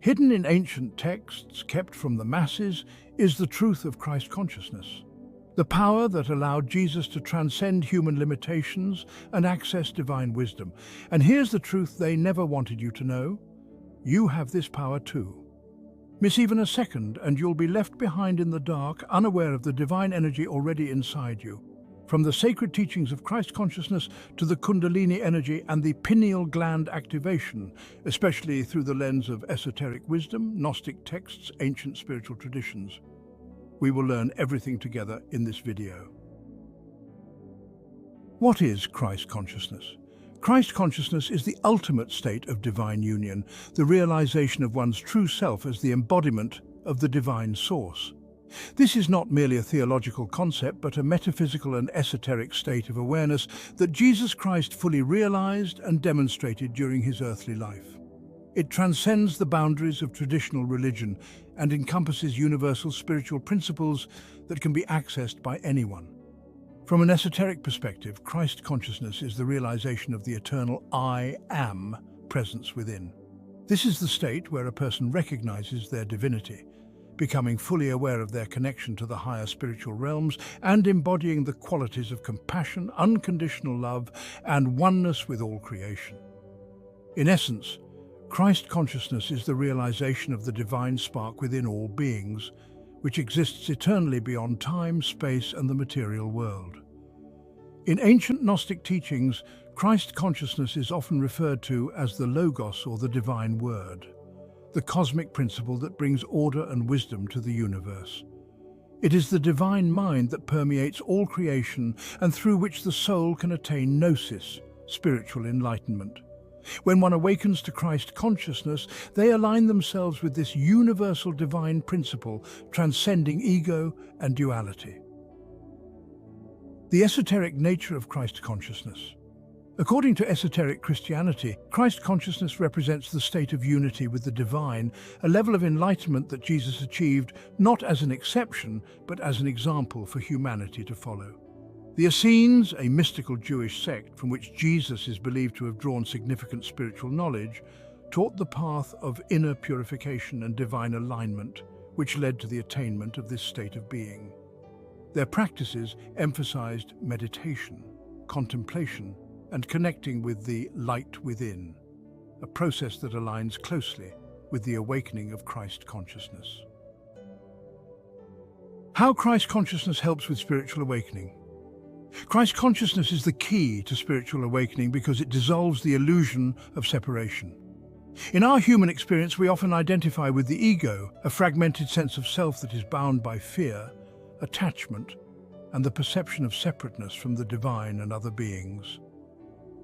Hidden in ancient texts kept from the masses is the truth of Christ consciousness, the power that allowed Jesus to transcend human limitations and access divine wisdom. And here's the truth they never wanted you to know: you have this power too. Miss even a second and you'll be left behind in the dark, unaware of the divine energy already inside you. From the sacred teachings of Christ consciousness to the Kundalini energy and the pineal gland activation, especially through the lens of esoteric wisdom, Gnostic texts, ancient spiritual traditions. We will learn everything together in this video. What is Christ consciousness? Christ consciousness is the ultimate state of divine union, the realization of one's true self as the embodiment of the divine source. This is not merely a theological concept, but a metaphysical and esoteric state of awareness that Jesus Christ fully realized and demonstrated during his earthly life. It transcends the boundaries of traditional religion and encompasses universal spiritual principles that can be accessed by anyone. From an esoteric perspective, Christ consciousness is the realization of the eternal I am presence within. This is the state where a person recognizes their divinity, becoming fully aware of their connection to the higher spiritual realms and embodying the qualities of compassion, unconditional love, and oneness with all creation. In essence, Christ consciousness is the realization of the divine spark within all beings, which exists eternally beyond time, space, and the material world. In ancient Gnostic teachings, Christ consciousness is often referred to as the Logos, or the divine word, the cosmic principle that brings order and wisdom to the universe. It is the divine mind that permeates all creation and through which the soul can attain gnosis, spiritual enlightenment. When one awakens to Christ consciousness, they align themselves with this universal divine principle, transcending ego and duality. The esoteric nature of Christ consciousness. According to esoteric Christianity, Christ consciousness represents the state of unity with the divine, a level of enlightenment that Jesus achieved not as an exception, but as an example for humanity to follow. The Essenes, a mystical Jewish sect from which Jesus is believed to have drawn significant spiritual knowledge, taught the path of inner purification and divine alignment, which led to the attainment of this state of being. Their practices emphasized meditation, contemplation, and connecting with the light within, a process that aligns closely with the awakening of Christ consciousness. How Christ consciousness helps with spiritual awakening. Christ consciousness is the key to spiritual awakening because it dissolves the illusion of separation. In our human experience, we often identify with the ego, a fragmented sense of self that is bound by fear, attachment, and the perception of separateness from the divine and other beings.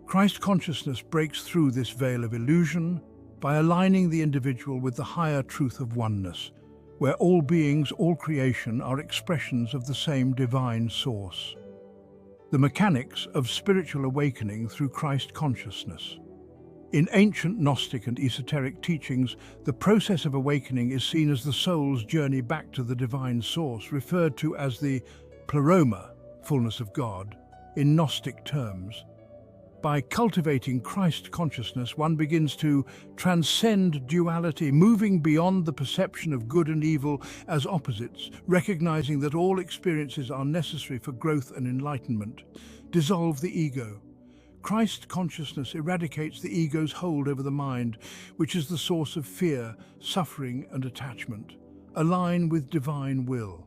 Christ consciousness breaks through this veil of illusion by aligning the individual with the higher truth of oneness, where all beings, all creation, are expressions of the same divine source. The mechanics of spiritual awakening through Christ consciousness. In ancient Gnostic and esoteric teachings, the process of awakening is seen as the soul's journey back to the divine source, referred to as the pleroma, fullness of God, in Gnostic terms. By cultivating Christ consciousness, one begins to transcend duality, moving beyond the perception of good and evil as opposites, recognizing that all experiences are necessary for growth and enlightenment. Dissolve the ego. Christ consciousness eradicates the ego's hold over the mind, which is the source of fear, suffering, and attachment. Align with divine will.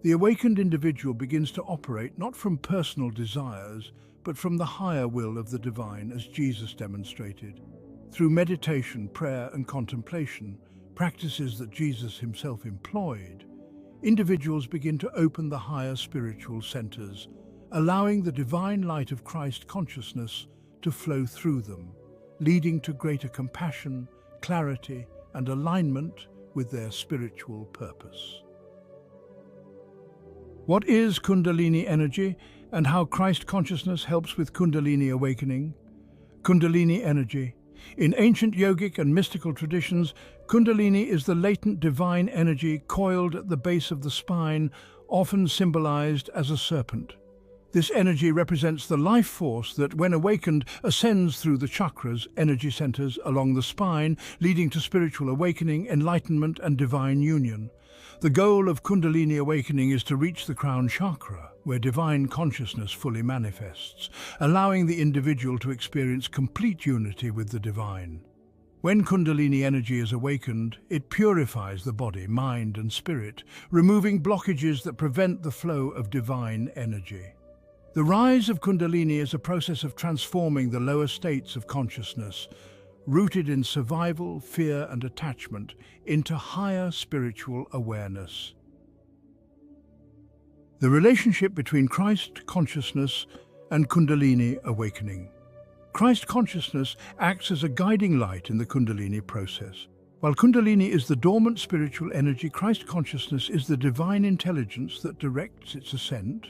The awakened individual begins to operate not from personal desires, but from the higher will of the divine, as Jesus demonstrated. Through meditation, prayer, and contemplation, practices that Jesus himself employed, individuals begin to open the higher spiritual centers, allowing the divine light of Christ consciousness to flow through them, leading to greater compassion, clarity, and alignment with their spiritual purpose. What is Kundalini energy and how Christ consciousness helps with Kundalini awakening? Kundalini energy. In ancient yogic and mystical traditions, Kundalini is the latent divine energy coiled at the base of the spine, often symbolized as a serpent. This energy represents the life force that, when awakened, ascends through the chakras, energy centers along the spine, leading to spiritual awakening, enlightenment, and divine union. The goal of Kundalini awakening is to reach the crown chakra, where divine consciousness fully manifests, allowing the individual to experience complete unity with the divine. When Kundalini energy is awakened, it purifies the body, mind, and spirit, removing blockages that prevent the flow of divine energy. The rise of Kundalini is a process of transforming the lower states of consciousness, rooted in survival, fear, and attachment, into higher spiritual awareness. The relationship between Christ consciousness and Kundalini awakening. Christ consciousness acts as a guiding light in the Kundalini process. While Kundalini is the dormant spiritual energy, Christ consciousness is the divine intelligence that directs its ascent.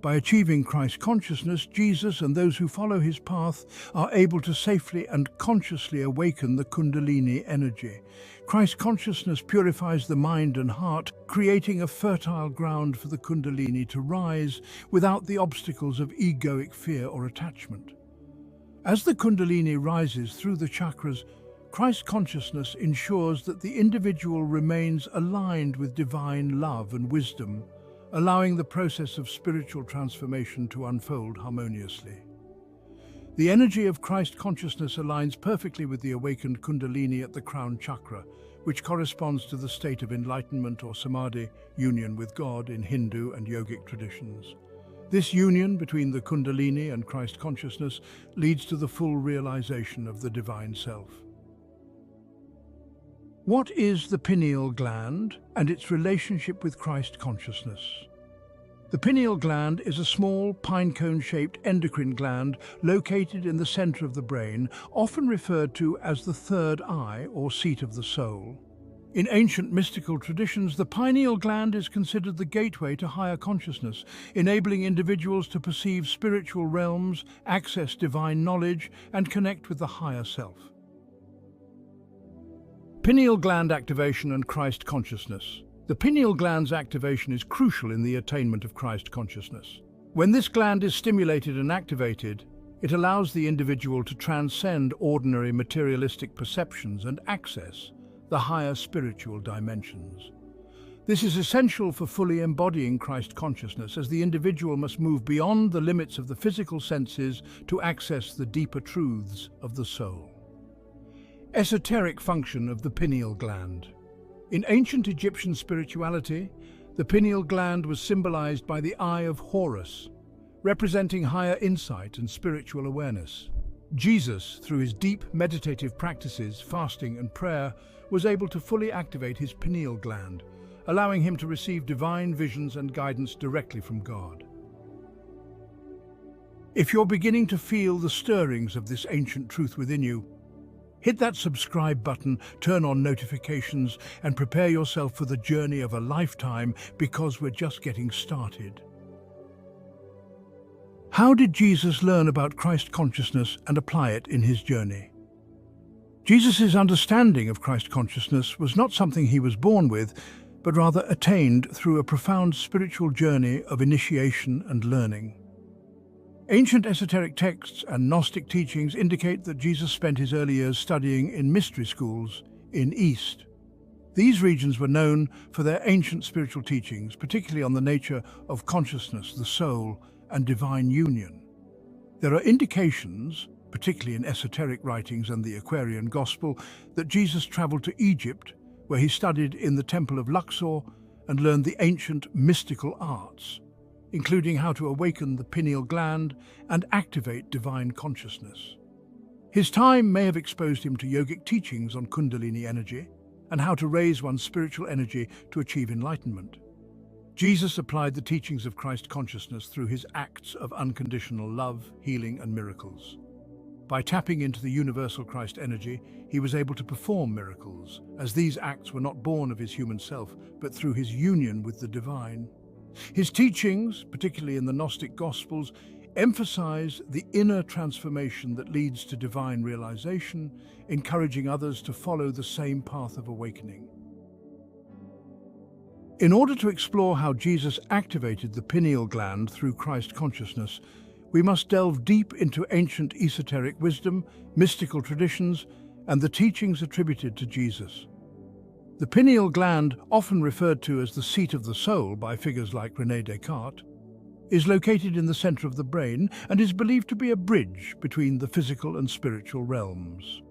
By achieving Christ consciousness, Jesus and those who follow his path are able to safely and consciously awaken the Kundalini energy. Christ consciousness purifies the mind and heart, creating a fertile ground for the Kundalini to rise without the obstacles of egoic fear or attachment. As the Kundalini rises through the chakras, Christ consciousness ensures that the individual remains aligned with divine love and wisdom, allowing the process of spiritual transformation to unfold harmoniously. The energy of Christ consciousness aligns perfectly with the awakened Kundalini at the crown chakra, which corresponds to the state of enlightenment or samadhi, union with God in Hindu and yogic traditions. This union between the Kundalini and Christ consciousness leads to the full realization of the divine self. What is the pineal gland and its relationship with Christ consciousness? The pineal gland is a small, pine-cone-shaped endocrine gland located in the center of the brain, often referred to as the third eye or seat of the soul. In ancient mystical traditions, the pineal gland is considered the gateway to higher consciousness, enabling individuals to perceive spiritual realms, access divine knowledge, and connect with the higher self. Pineal gland activation and Christ consciousness. The pineal gland's activation is crucial in the attainment of Christ consciousness. When this gland is stimulated and activated, it allows the individual to transcend ordinary materialistic perceptions and access the higher spiritual dimensions. This is essential for fully embodying Christ consciousness, as the individual must move beyond the limits of the physical senses to access the deeper truths of the soul. Esoteric function of the pineal gland. In ancient Egyptian spirituality, the pineal gland was symbolized by the Eye of Horus, representing higher insight and spiritual awareness. Jesus, through his deep meditative practices, fasting and prayer, was able to fully activate his pineal gland, allowing him to receive divine visions and guidance directly from God. If you're beginning to feel the stirrings of this ancient truth within you, hit that subscribe button, turn on notifications, and prepare yourself for the journey of a lifetime, because we're just getting started. How did Jesus learn about Christ consciousness and apply it in his journey? Jesus' understanding of Christ consciousness was not something he was born with, but rather attained through a profound spiritual journey of initiation and learning. Ancient esoteric texts and Gnostic teachings indicate that Jesus spent his early years studying in mystery schools in East. These regions were known for their ancient spiritual teachings, particularly on the nature of consciousness, the soul, and divine union. There are indications, particularly in esoteric writings and the Aquarian Gospel, that Jesus traveled to Egypt, where he studied in the Temple of Luxor and learned the ancient mystical arts, including how to awaken the pineal gland and activate divine consciousness. His time may have exposed him to yogic teachings on Kundalini energy and how to raise one's spiritual energy to achieve enlightenment. Jesus applied the teachings of Christ consciousness through his acts of unconditional love, healing, and miracles. By tapping into the universal Christ energy, he was able to perform miracles, as these acts were not born of his human self, but through his union with the divine. His teachings, particularly in the Gnostic Gospels, emphasize the inner transformation that leads to divine realization, encouraging others to follow the same path of awakening. In order to explore how Jesus activated the pineal gland through Christ consciousness, we must delve deep into ancient esoteric wisdom, mystical traditions, and the teachings attributed to Jesus. The pineal gland, often referred to as the seat of the soul by figures like René Descartes, is located in the center of the brain and is believed to be a bridge between the physical and spiritual realms.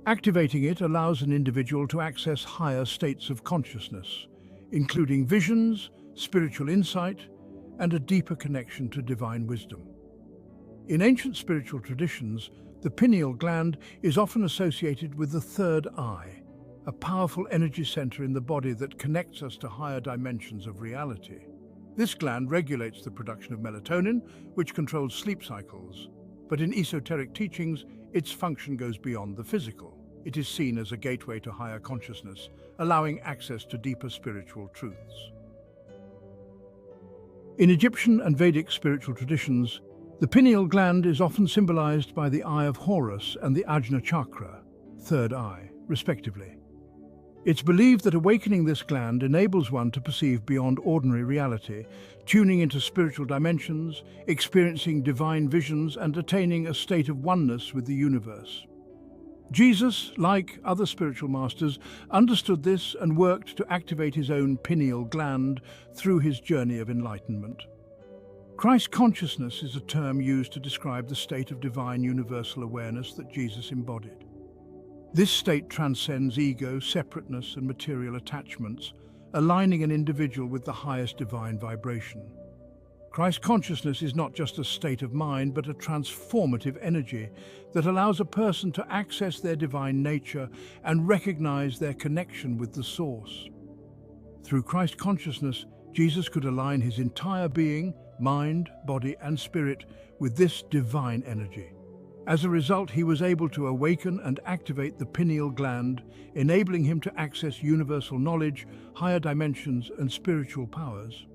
Activating it allows an individual to access higher states of consciousness, including visions, spiritual insight, and a deeper connection to divine wisdom. In ancient spiritual traditions, the pineal gland is often associated with the third eye, a powerful energy center in the body that connects us to higher dimensions of reality. This gland regulates the production of melatonin, which controls sleep cycles. But in esoteric teachings, its function goes beyond the physical. It is seen as a gateway to higher consciousness, allowing access to deeper spiritual truths. In Egyptian and Vedic spiritual traditions, the pineal gland is often symbolized by the Eye of Horus and the Ajna chakra, third eye, respectively. It's believed that awakening this gland enables one to perceive beyond ordinary reality, tuning into spiritual dimensions, experiencing divine visions, and attaining a state of oneness with the universe. Jesus, like other spiritual masters, understood this and worked to activate his own pineal gland through his journey of enlightenment. Christ consciousness is a term used to describe the state of divine universal awareness that Jesus embodied. This state transcends ego, separateness, and material attachments, aligning an individual with the highest divine vibration. Christ consciousness is not just a state of mind, but a transformative energy that allows a person to access their divine nature and recognize their connection with the Source. Through Christ consciousness, Jesus could align his entire being, mind, body, and spirit with this divine energy. As a result, he was able to awaken and activate the pineal gland, enabling him to access universal knowledge, higher dimensions, and spiritual powers.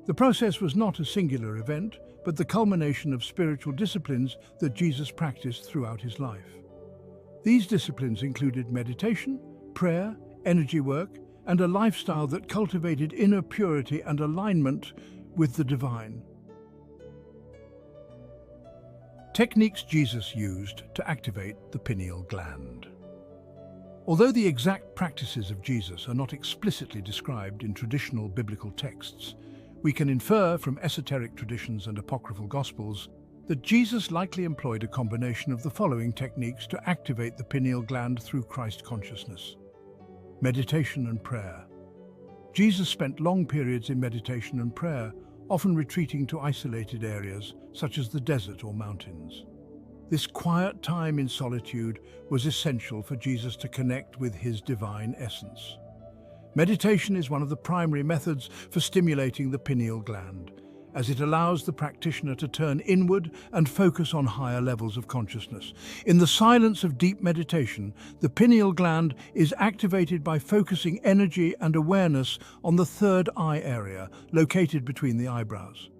The process was not a singular event, but the culmination of spiritual disciplines that Jesus practiced throughout his life. These disciplines included meditation, prayer, energy work, and a lifestyle that cultivated inner purity and alignment with the divine. Techniques Jesus used to activate the pineal gland. Although the exact practices of Jesus are not explicitly described in traditional biblical texts, we can infer from esoteric traditions and apocryphal gospels that Jesus likely employed a combination of the following techniques to activate the pineal gland through Christ consciousness. Meditation and prayer. Jesus spent long periods in meditation and prayer, often retreating to isolated areas such as the desert or mountains. This quiet time in solitude was essential for Jesus to connect with his divine essence. Meditation is one of the primary methods for stimulating the pineal gland, as it allows the practitioner to turn inward and focus on higher levels of consciousness. In the silence of deep meditation, the pineal gland is activated by focusing energy and awareness on the third eye area, located between the eyebrows.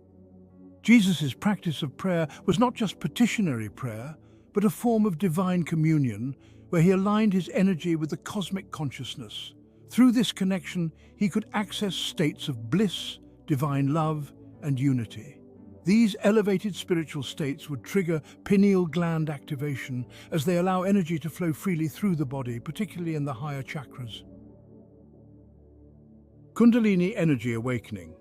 Jesus' practice of prayer was not just petitionary prayer, but a form of divine communion, where he aligned his energy with the cosmic consciousness. Through this connection, he could access states of bliss, divine love, and unity. These elevated spiritual states would trigger pineal gland activation as they allow energy to flow freely through the body, particularly in the higher chakras. Kundalini energy awakening.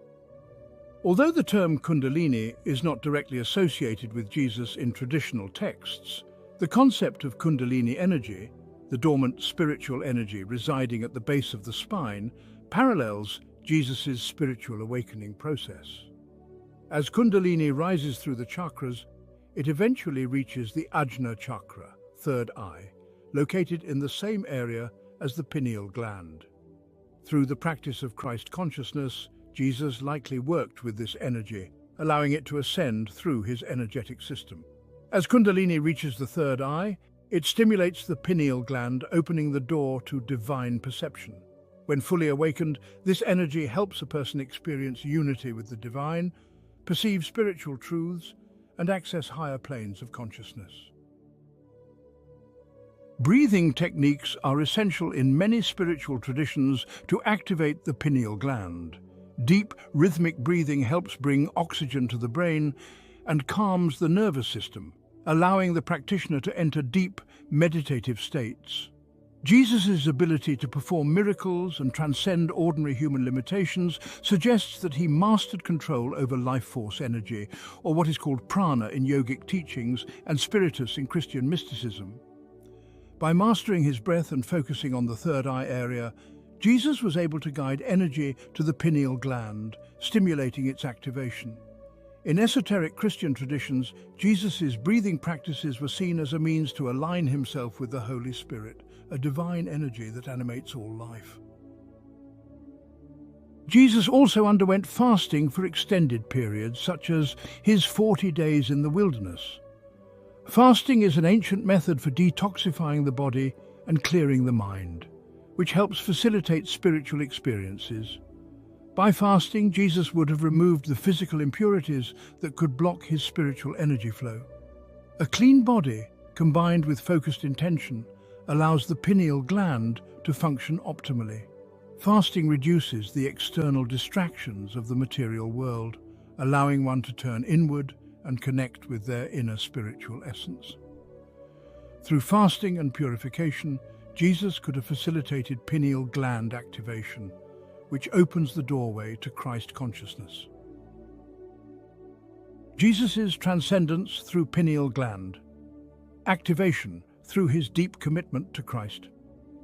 Although the term Kundalini is not directly associated with Jesus in traditional texts, the concept of Kundalini energy, the dormant spiritual energy residing at the base of the spine, parallels Jesus' spiritual awakening process. As Kundalini rises through the chakras, it eventually reaches the Ajna chakra, third eye, located in the same area as the pineal gland. Through the practice of Christ consciousness, Jesus likely worked with this energy, allowing it to ascend through his energetic system. As Kundalini reaches the third eye, it stimulates the pineal gland, opening the door to divine perception. When fully awakened, this energy helps a person experience unity with the divine, perceive spiritual truths, and access higher planes of consciousness. Breathing techniques are essential in many spiritual traditions to activate the pineal gland. Deep, rhythmic breathing helps bring oxygen to the brain and calms the nervous system, allowing the practitioner to enter deep, meditative states. Jesus' ability to perform miracles and transcend ordinary human limitations suggests that he mastered control over life force energy, or what is called prana in yogic teachings and spiritus in Christian mysticism. By mastering his breath and focusing on the third eye area, Jesus was able to guide energy to the pineal gland, stimulating its activation. In esoteric Christian traditions, Jesus' breathing practices were seen as a means to align himself with the Holy Spirit, a divine energy that animates all life. Jesus also underwent fasting for extended periods, such as his 40 days in the wilderness. Fasting is an ancient method for detoxifying the body and clearing the mind, which helps facilitate spiritual experiences. By fasting, Jesus would have removed the physical impurities that could block his spiritual energy flow. A clean body, combined with focused intention, allows the pineal gland to function optimally. Fasting reduces the external distractions of the material world, allowing one to turn inward and connect with their inner spiritual essence. Through fasting and purification, Jesus could have facilitated pineal gland activation, which opens the doorway to Christ consciousness. Jesus' transcendence through pineal gland. Activation through his deep commitment to Christ.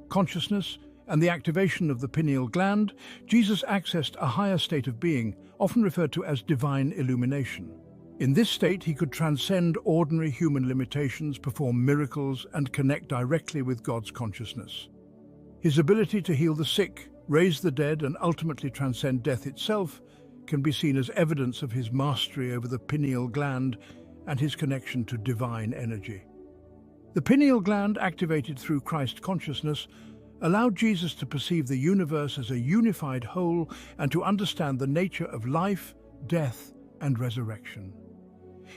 Consciousness and the activation of the pineal gland, Jesus accessed a higher state of being, often referred to as divine illumination. In this state, he could transcend ordinary human limitations, perform miracles, and connect directly with God's consciousness. His ability to heal the sick, raise the dead, and ultimately transcend death itself can be seen as evidence of his mastery over the pineal gland and his connection to divine energy. The pineal gland, activated through Christ consciousness, allowed Jesus to perceive the universe as a unified whole and to understand the nature of life, death, and resurrection.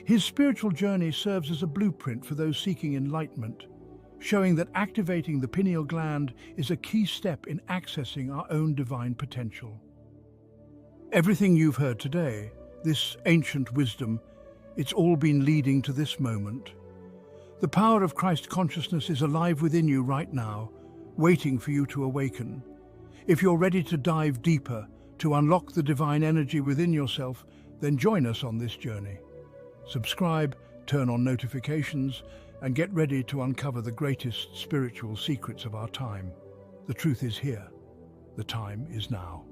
His spiritual journey serves as a blueprint for those seeking enlightenment, showing that activating the pineal gland is a key step in accessing our own divine potential. Everything you've heard today, this ancient wisdom, it's all been leading to this moment. The power of Christ consciousness is alive within you right now, waiting for you to awaken. If you're ready to dive deeper, to unlock the divine energy within yourself, then join us on this journey. Subscribe, turn on notifications, and get ready to uncover the greatest spiritual secrets of our time. The truth is here. The time is now.